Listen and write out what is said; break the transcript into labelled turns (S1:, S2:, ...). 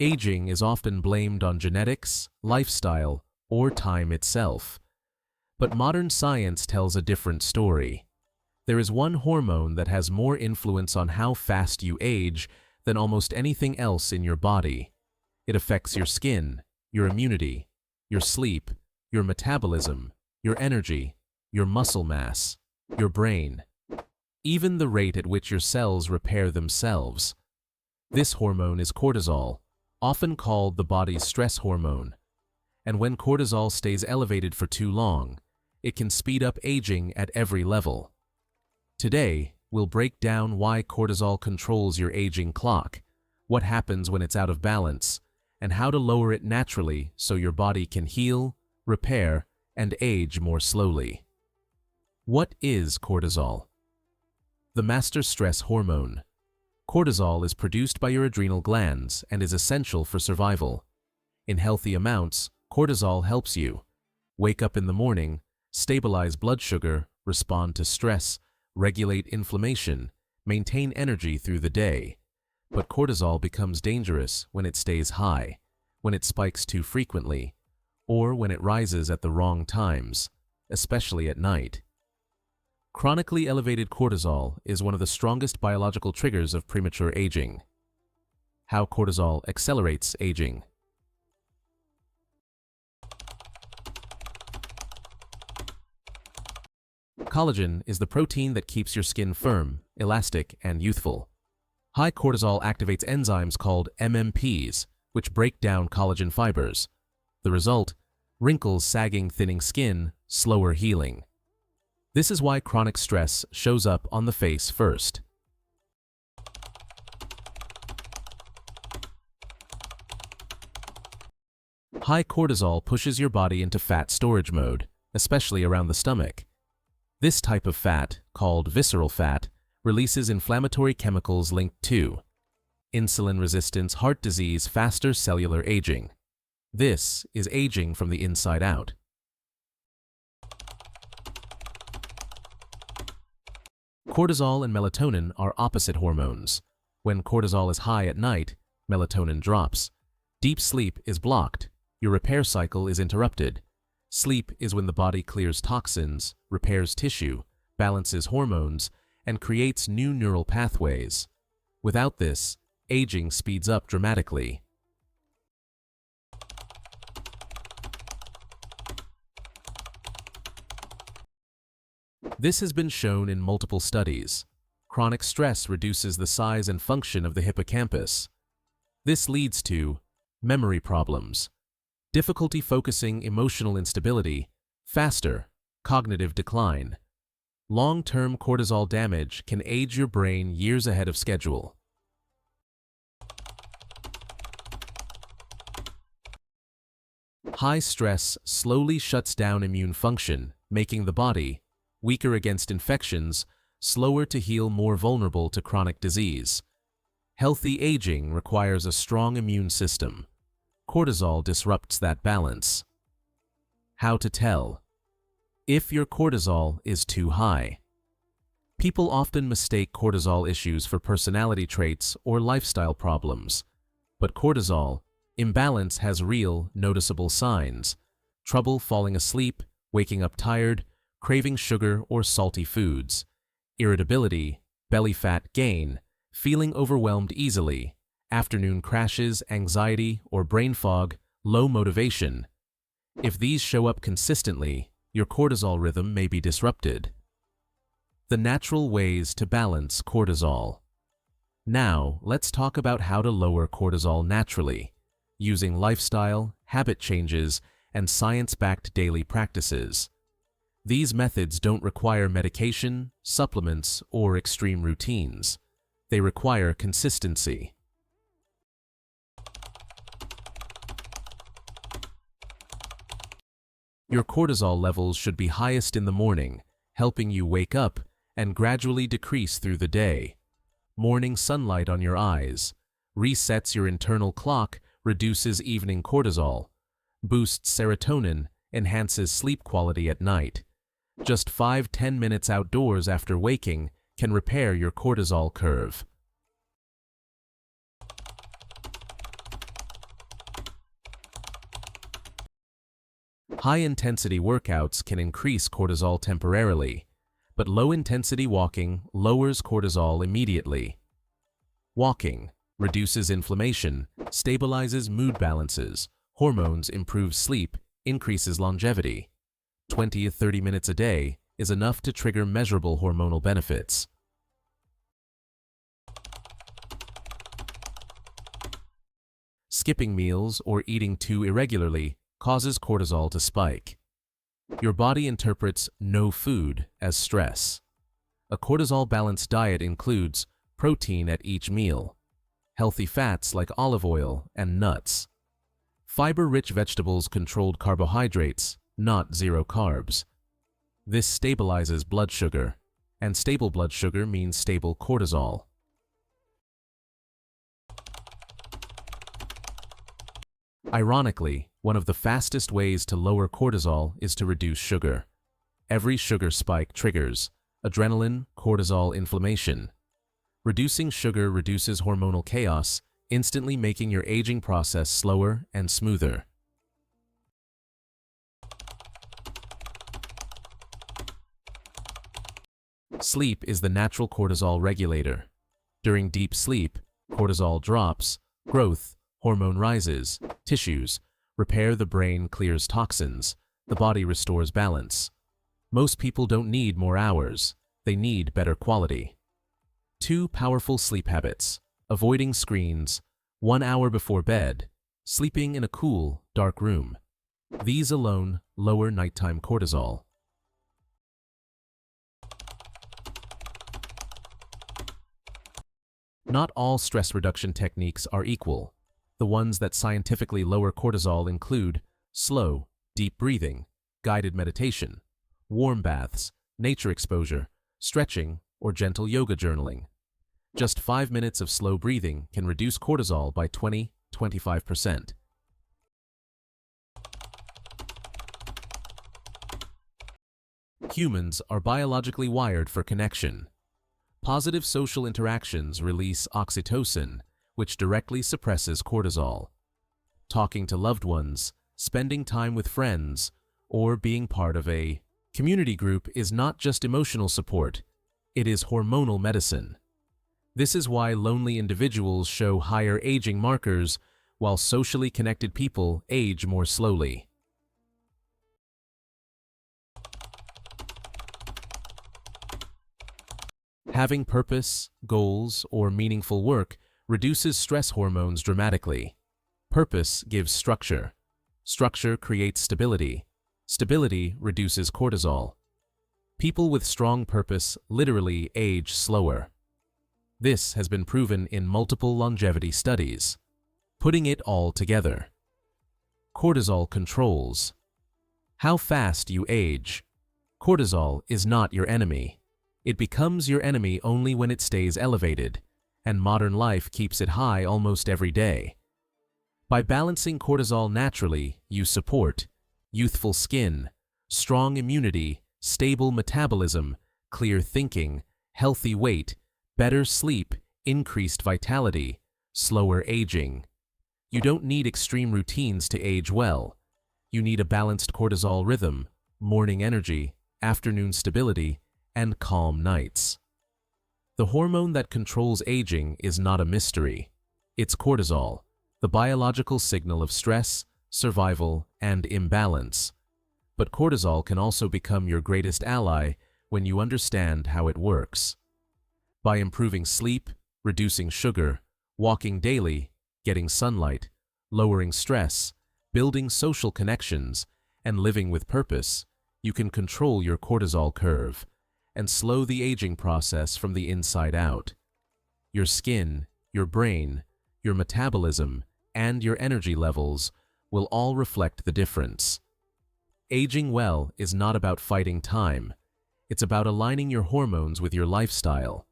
S1: Aging is often blamed on genetics, lifestyle, or time itself. But modern science tells a different story. There is one hormone that has more influence on how fast you age than almost anything else in your body. It affects your skin, your immunity, your sleep, your metabolism, your energy, your muscle mass, your brain, even the rate at which your cells repair themselves. This hormone is cortisol, often called the body's stress hormone. And when cortisol stays elevated for too long, it can speed up aging at every level. Today, we'll break down why cortisol controls your aging clock, what happens when it's out of balance, and how to lower it naturally so your body can heal, repair, and age more slowly. What is cortisol? The master stress hormone. Cortisol is produced by your adrenal glands and is essential for survival. In healthy amounts, cortisol helps you wake up in the morning, stabilize blood sugar, respond to stress, regulate inflammation, maintain energy through the day. But cortisol becomes dangerous when it stays high, when it spikes too frequently, or when it rises at the wrong times, especially at night. Chronically elevated cortisol is one of the strongest biological triggers of premature aging. How cortisol accelerates aging. Collagen is the protein that keeps your skin firm, elastic, and youthful. High cortisol activates enzymes called MMPs, which break down collagen fibers. The result? Wrinkles, sagging, thinning skin, slower healing. This is why chronic stress shows up on the face first. High cortisol pushes your body into fat storage mode, especially around the stomach. This type of fat, called visceral fat, releases inflammatory chemicals linked to insulin resistance, heart disease, faster cellular aging. This is aging from the inside out. Cortisol and melatonin are opposite hormones. When cortisol is high at night, melatonin drops. Deep sleep is blocked. Your repair cycle is interrupted. Sleep is when the body clears toxins, repairs tissue, balances hormones, and creates new neural pathways. Without this, aging speeds up dramatically. This has been shown in multiple studies. Chronic stress reduces the size and function of the hippocampus. This leads to memory problems, difficulty focusing, emotional instability, faster cognitive decline. Long-term cortisol damage can age your brain years ahead of schedule. High stress slowly shuts down immune function, making the body weaker against infections, slower to heal, more vulnerable to chronic disease. Healthy aging requires a strong immune system. Cortisol disrupts that balance. How to tell if your cortisol is too high. People often mistake cortisol issues for personality traits or lifestyle problems. But cortisol imbalance has real, noticeable signs: trouble falling asleep, waking up tired, craving sugar or salty foods, irritability, belly fat gain, feeling overwhelmed easily, afternoon crashes, anxiety or brain fog, low motivation. If these show up consistently, your cortisol rhythm may be disrupted. The natural ways to balance cortisol. Now, let's talk about how to lower cortisol naturally, using lifestyle, habit changes, and science-backed daily practices. These methods don't require medication, supplements, or extreme routines. They require consistency. Your cortisol levels should be highest in the morning, helping you wake up and gradually decrease through the day. Morning sunlight on your eyes resets your internal clock, reduces evening cortisol, boosts serotonin, enhances sleep quality at night. Just 5–10 minutes outdoors after waking can repair your cortisol curve. High-intensity workouts can increase cortisol temporarily, but low-intensity walking lowers cortisol immediately. Walking reduces inflammation, stabilizes mood balances, hormones, improves sleep, increases longevity. 20 to 30 minutes a day is enough to trigger measurable hormonal benefits. Skipping meals or eating too irregularly causes cortisol to spike. Your body interprets no food as stress. A cortisol-balanced diet includes protein at each meal, healthy fats like olive oil and nuts, fiber-rich vegetables, controlled carbohydrates, not zero carbs. This stabilizes blood sugar, and stable blood sugar means stable cortisol. Ironically, one of the fastest ways to lower cortisol is to reduce sugar. Every sugar spike triggers adrenaline, cortisol, inflammation. Reducing sugar reduces hormonal chaos, instantly making your aging process slower and smoother. Sleep is the natural cortisol regulator. During deep sleep, cortisol drops, growth hormone rises, tissues repair, the brain clears toxins, the body restores balance. Most people don't need more hours, they need better quality. 2 powerful sleep habits: avoiding screens, 1 hour before bed, sleeping in a cool, dark room. These alone lower nighttime cortisol. Not all stress reduction techniques are equal. The ones that scientifically lower cortisol include slow, deep breathing, guided meditation, warm baths, nature exposure, stretching, or gentle yoga journaling. Just 5 minutes of slow breathing can reduce cortisol by 20–25%. Humans are biologically wired for connection. Positive social interactions release oxytocin, which directly suppresses cortisol. Talking to loved ones, spending time with friends, or being part of a community group is not just emotional support, it is hormonal medicine. This is why lonely individuals show higher aging markers, while socially connected people age more slowly. Having purpose, goals, or meaningful work reduces stress hormones dramatically. Purpose gives structure. Structure creates stability. Stability reduces cortisol. People with strong purpose literally age slower. This has been proven in multiple longevity studies. Putting it all together. Cortisol controls how fast you age. Cortisol is not your enemy. It becomes your enemy only when it stays elevated, and modern life keeps it high almost every day. By balancing cortisol naturally, you support youthful skin, strong immunity, stable metabolism, clear thinking, healthy weight, better sleep, increased vitality, slower aging. You don't need extreme routines to age well. You need a balanced cortisol rhythm, morning energy, afternoon stability, and calm nights. The hormone that controls aging is not a mystery. It's cortisol, the biological signal of stress, survival, and imbalance. But cortisol can also become your greatest ally when you understand how it works. By improving sleep, reducing sugar, walking daily, getting sunlight, lowering stress, building social connections, and living with purpose, you can control your cortisol curve and slow the aging process from the inside out. Your skin, your brain, your metabolism, and your energy levels will all reflect the difference. Aging well is not about fighting time. It's about aligning your hormones with your lifestyle.